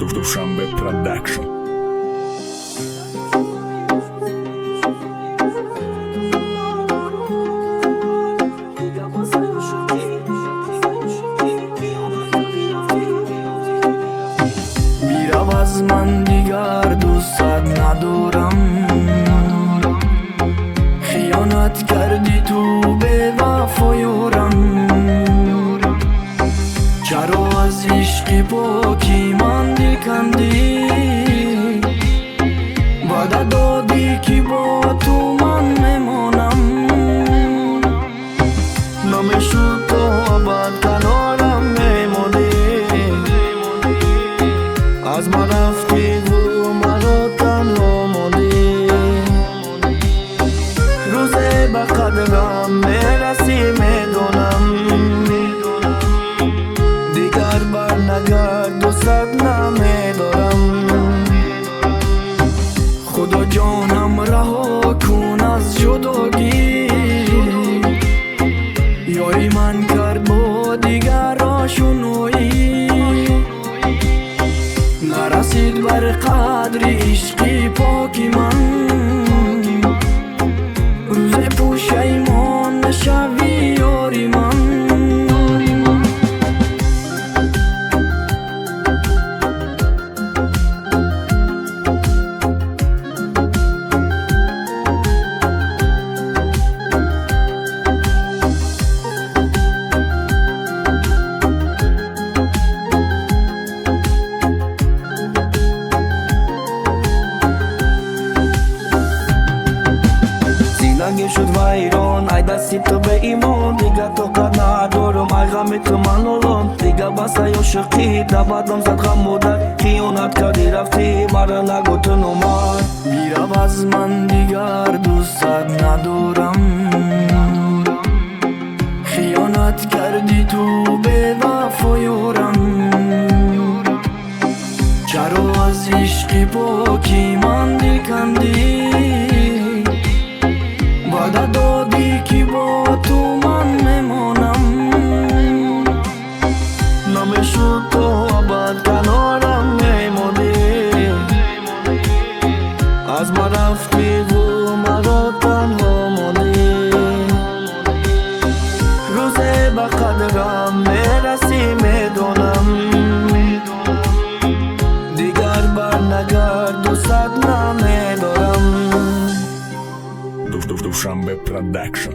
Душанбе Продакшн. میرم از من دیگر دوست ندارم، خیانت کردی تو به وفایارم. چرا از عشق پاکی من کندی؟ وعده دادی که با تو من میمانم. نمیشد تو ابد کنارم میمونی، از من رفتی و مرا تنها ماندی. روزه به قدرم میرسی میدونم، دیگر بر نگرد دوست نمیدارم. خدا جانم رها کن از جداگی، یاری من کرد با دیگر آشنایی. نرسید بر قدر عشق پاکی من، روز پشیمان نشوی یاری من. سینه شد ویران، ای دستی تو به ایمان. دیگه طاقت ندارم ای غم تو من الان. دیگه بس ای عاشقی دبدم زد غم و درد، خیانت کردی رفتی مرا نگو تو نومد. میرم از من دیگر دوست ندارم، خیانت کردی تو به وفایارم. چرا از عشق پاکی من کندی؟ وعده دادی که با تو من میمانم. نمیشد تو ابد کنارم میمونی، از من رفتی و مرا تنها ماندی. روزه به قدرم میرسی میدونم، دیگر بر نگرد دوست نمیدارم. Душанбе Продакшн.